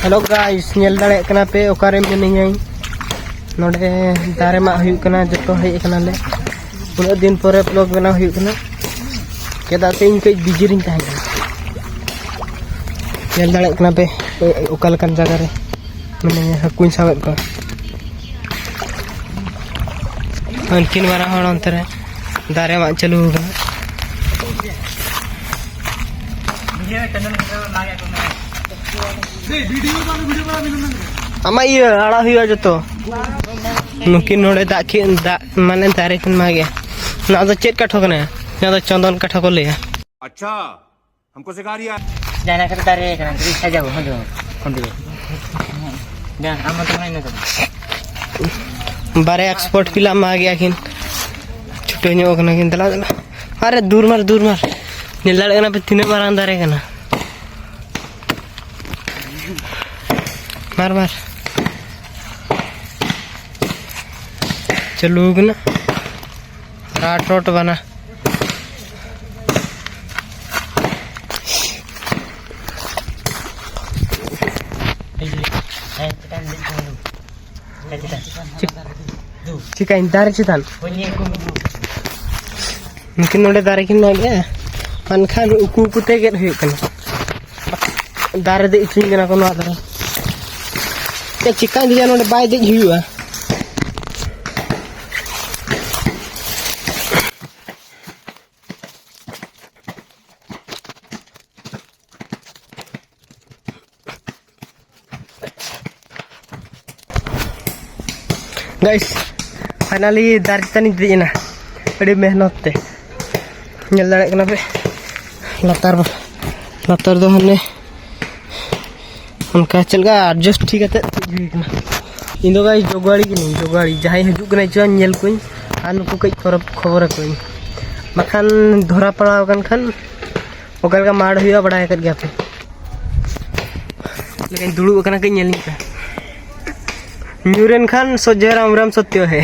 Hello guys nail दाड़े कना पे ओकारे मिनिङा नोडे दारे मा हुई कना जतो हेज कना ले उन दिन परे ब्लॉग बना हुई कना केदा ते इन कई बिजी रिन ताहे नेल दाड़े कना पे ओका लकन जगह रे मिनिङा हकुन सावेब को अनकिन वाला हण अंतर है दारे मा चालू हो गना आमा ये आड़ा हुआ जतो नुकिन नोडे दाखी दा माने दारे किन मागे ना तो चेत काठो कने ना तो चंदन काठो को लेया अच्छा हमको सिखा रिया जाना कर दारे कने रि सजाओ हो जो कंडी जा हम तो नहीं न बारे एक्सपोर्ट पिला मागे किन छुटे नो कने किन दला दला अरे दूर मार निलड़ कना पे तिने बार दारे कना मार मार चलो ना राट रोट बना चिका दारे चितान मungkin नोडे दारे किन मागे अनखान उकु कुते गेट हुई कना दारे दे इचिन कना कोनो आदर चिकन दिया नोडे बाय दे हुआ गाइस फाइनली दार तनी देना अड़ी मेहनत ते नेल दाड़े कना पे लतार दो हने उनका चलगा एडजस्ट ठीक है इन दो गाइस जोगाड़ी की नहीं जोगाड़ी जहां हजु कना चन नेल कोई आन को कई खबर कोई मखान धरा पड़ा कन खान ओकर का माड़ हुआ बड़ा कर गया पे लेकिन दुड़ू कना कई नेल का न्यूरन खान सोजे राम राम सत्य है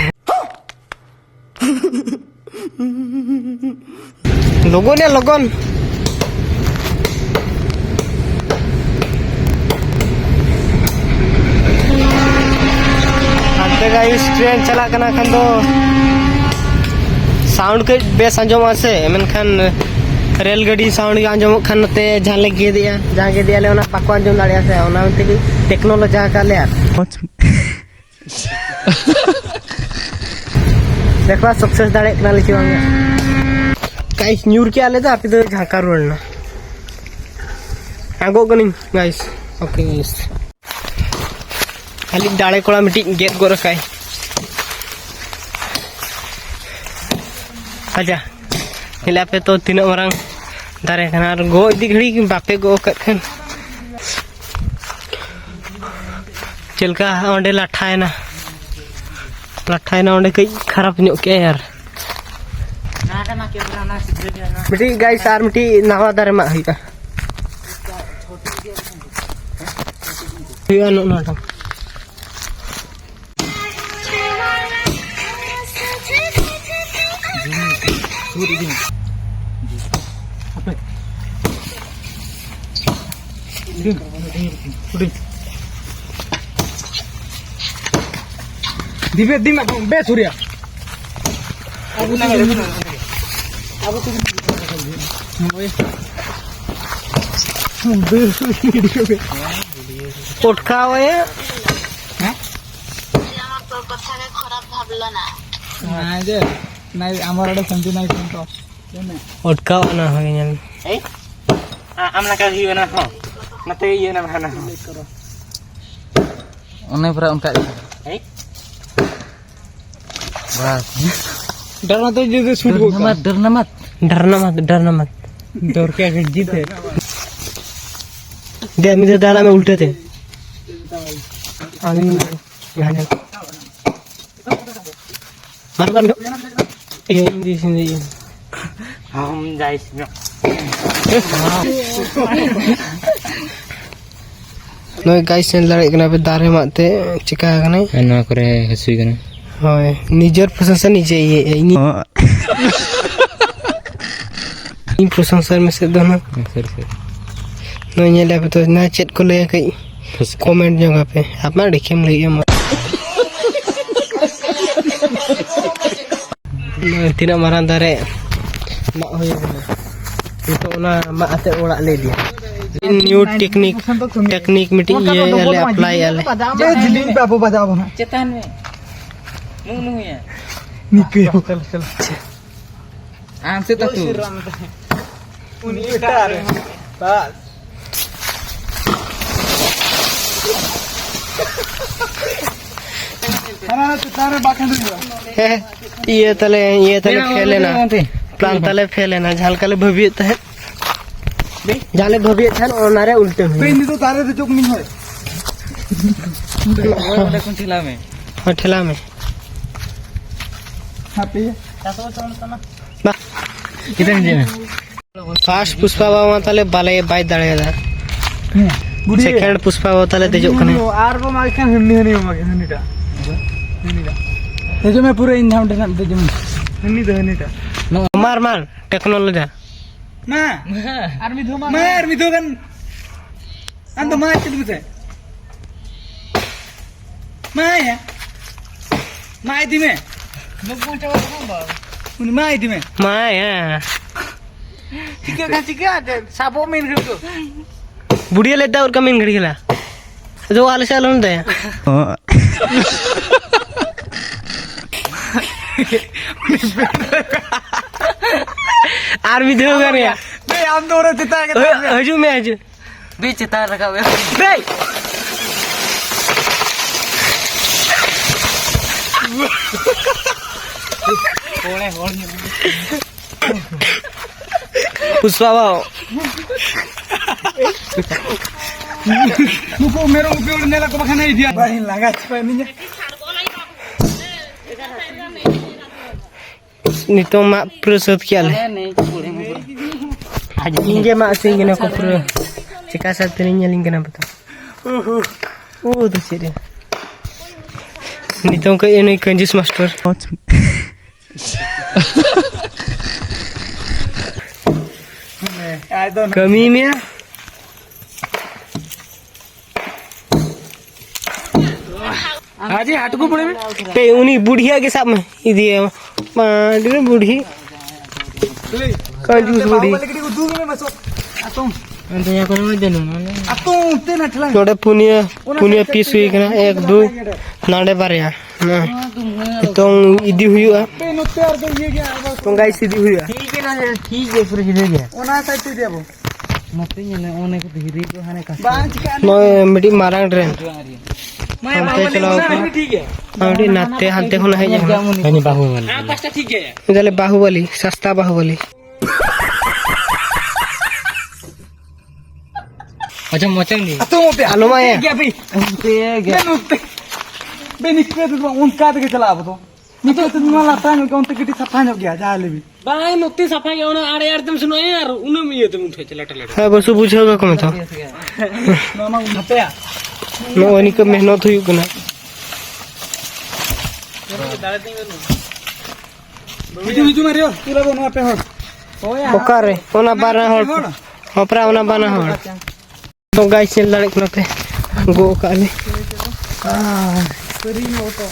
लोगों ने लगन गाइस ट्रेन चला कना खान दो साउंड के बेस आंजम आसे मेनखान रेल गाड़ी साउंड के आंजम खान नते जहां ले गे दिया जहां गे दिया ले ओना पाको आंजम दाड़िया से ओना ते टेक्नोलॉजी का ले यार देखला सक्सेस दाड़े कना ले चिवांगे गाइस न्यूर के आले दा आपि दो झाका रोलना आगो गनी गाइस ओके गाइस खाली दाड़े कोड़ा मिट्टी गेट गो रखाय आजा हिला पे तो तीन मरंग दारे खाना गो इदी घड़ी बापे गो कन चलका ओंडे लाठायना ओंडे कई खराब नो के यार मिट्टी गाइस आर मिट्टी नावा दारे मा हुआ हुआ नो नाटम दिवे दिमा बे सूर्या अब उठका होए हैं तो कथा के खराब भाबला ना जे नाही आमार आडे संति नाही तो उठका ना हो गया ए आमना का ही ना हो नते ये ना भाना ओने पर उनका ए बस डरना तो जैसे शूट हो डरना मत डर के जीते दे मेरे दादा में उल्टे थे मार ये हिंदी हम जाइस नो गाइस ने लड़ाई कना पे दारे माते चिका कना ना करे हसुई कना होय निजर प्रशंसा निजे ये इन प्रशंसा में से दोनों नो ñele पे तो ना चेट को ले कई कमेंट जगह पे आप मा देखेम ले ये तीना मारान दारे मा होय itu ना मा आते ओड़ा ले दिया न्यू टेक्निक मीटिंग ये ले अप्लाई आले दिल्ली पे आपको बजाओ ना चेतान में नु या निकल चल आम से तो तू उन्हीं बेटा बस हमारा तारे बाखन ये तले फेले ना प्लान तले फेले ना झालकाले भवियत है जाले भवियत है ओनारे उल्टे हुए पेन तो तारे तो चुक नहीं है वो कौन ठेला में हां ठेला में हैप्पी बा किधर जे में फास्ट पुष्पा बाबा तले बाले बाय दाड़ेदा सेकंड पुष्पा बाबा तले देजो कने आर बो मागे खान हन्नी हन्नी मागे हन्नीटा ये जो मैं पूरे इन धाम देना दे जो हन्नी दे हन्नीटा मार टेक्नोलॉजी ना आर्मी दो kan ando ma itu bisa ma ya ma itu me nunggu coba tambah ini ma itu me माया tiga ada sabo main gitu बुढ़िया लेता और कमीन घड़ी खिला जो आले से आलोन दे आर्मी दे कर या बे हम दोनों चिता के हजू में हजू बीच चेतान रखा हुआ बे पुष्पा बाबा मुको मेरो उपयोग नेला को बखना ही दिया भाई लगा छपे नहीं नितो मा प्रसद किया ले आज इंगे मा सिंगे ना को प्रो चिका सा तनिnya लिंगना बता ओ तो सीरे नितो का ये नहीं कंजूस मास्टर I don't know कमी में आज ही हट को पड़े में पे उन्हीं बुढ़िया के साथ में इधे मां बुढ़ी कंजूस बुढ़ी लकड़ी को दूर में बसो तुम अंत या कोन में देनु तुम ते न ठला नोडे पुनिया पीस हुई कना 1 2 नाडे बारया ना तो इदी हुआ पे नो तैयार कर ये क्या तो गाइस इदी हुआ ठीक है ना ठीक है पूरे हिदे गया ओना साइड ते देबो मत ने ओने को धीरे को हाने का बांच का नो मिटी मारांग ट्रेन मैं हमते चलाओ ठीक है हमटी नाते हालते होना है जहां नहीं बाहुबली हां पांचटा ठीक है इधर बाहुबली सस्ता बाहुबली अच्छा मचंग दी तुम पे आलो माया क्या भाई पे गया बे निकले तो उन का के चला अब तो निकले तो ना लाता है कौन तक किटी सफा हो गया जा ले भी बाय नुत्ती सफा के ओना आड़े यार तुम सुनो यार उन में ये तुम उठे चला टला है बस बुझेगा कम तो मामा उठते आ नो वनी को मेहनत हुई कना बिजू मारियो तू लगो ना पे हो ओया ओकारे ओना बारा होड़ होपरा ओना बाना होड़ तो गाइस चल लड़क नते गो काले सरी नो तो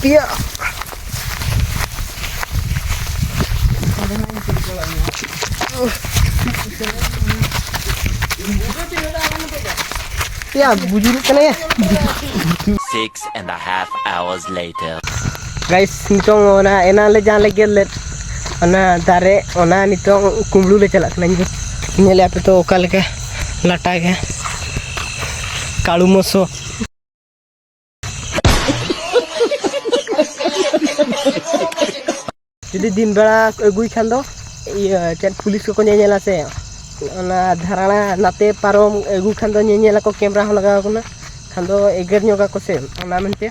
पिया या बुजुर्ग कने 6.5 hours later. गाइस नितों ओना एना ले जाले गेलेट ओना दारे ओना नितों कुमड़ू ले चला कना नेले आपे तो ओका लेके लाटा के कालू मसो जदि दिन बेला अगुई खान दो चेट पुलिस को नेला से ओना धाराना नाते पारम अगु खान दो नेला को कैमरा हो लगा कोना खान दो एगर न्योगा को से ओना मेनते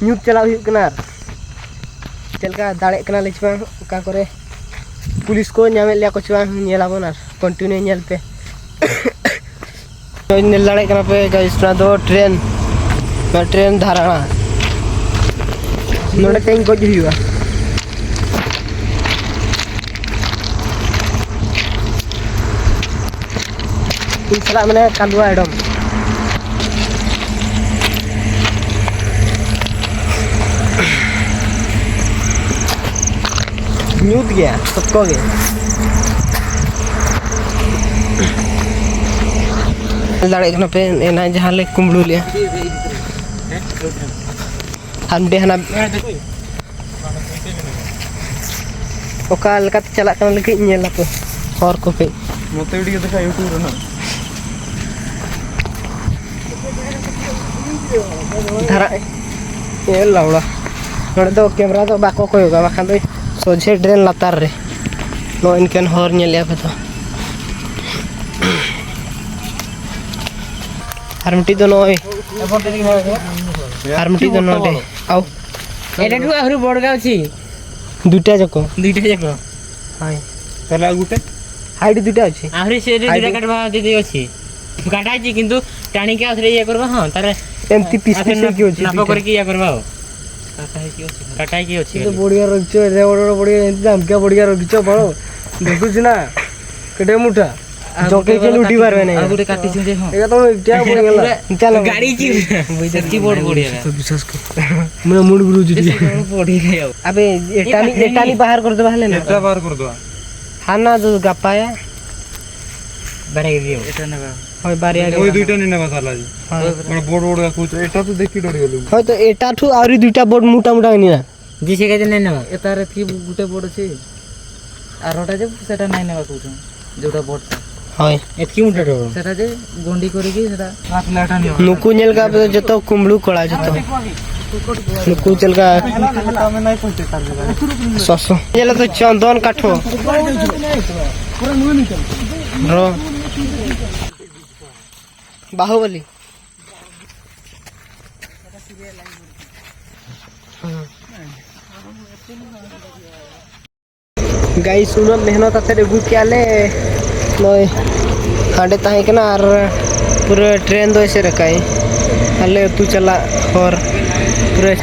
न्यूट चला हुई कना चलका दाड़े कना लेचबा का करे पुलिस को नामे लिया को चवा नेला बोना कंटिन्यू नेल पे तो नेल दाड़े कना पे गाइस ना दो ट्रेन धाराना नोडे तें को हुआ इन सला मैंने कालुआ एडम न्यूट गया सबको गया दाड़े कना पे एना जहां ले कुंबड़ू लिया हम दे हना ओका लका चला कना लगे नेला पे और को पे मते वीडियो देखा यूट्यूब रे ना धरा ये लावड़ा नोडे दो कैमरा तो बाको कोई होगा बाखान तो सोझे ड्रेन लातार रे नो इनकेन हर नेलिया पे तो हारमटी दो नोय हारमटी दो नोडे आओ एटा टू आहुरी बड़गा अछि दुटा जको हाय तला गुटे हाइट दुटा अछि आहुरी से दुटा काटबा दे अछि काटा छी किंतु टाणी के आथरे ये करबा हां तारे एमती पीस पीस की अछि नाप करके या करबा काटा की अछि तो बढ़िया रखछो रे बड़ बढ़िया दाम के बढ़िया रखछो बड़ो देखुछ ना केडे मुठा जोके के लुटी बारबे नै आ गुटे काटी छी दे हां एका तो क्या पड़ गेला चलो गाड़ी की की बोर्ड बढ़िया तो विश्वास कर मेरा मूड गुरु जी पड़ी गयो अबे एटानी बाहर कर दे बहले ना एटा बाहर कर दो हाना जो गपाया बारे दियो एटा ना होय बारिया ओई दुइटा नि ना साला जी बड़ बोर्ड बोर्ड का कुछ एटा तो देखि डर गेलु होय तो एटा ठु आउरी दुटा बोर्ड मोटा मोटा नि ना जी से कहते नै ना एटा रे की गुटे बोर्ड अछि आरोटा जे सेटा नै नेबा कुछ जोटा बोर्ड होय एतकी मुटा डरो सेटा जे गोंडी करी की सेटा हाथ लाटा नि नुकु नेल का जतो कुंबळू कळा जतो नुकु चल का में नहीं पहुंचे कर ससो जेला तो चंदन काठो पूरा नु निकल रो बाहुबली गाई सुनो मेहनत आते गुड के आले नय हांडे ताहे कना आर पूरा ट्रेन दो ऐसे रखाई हले तू चला और पूरा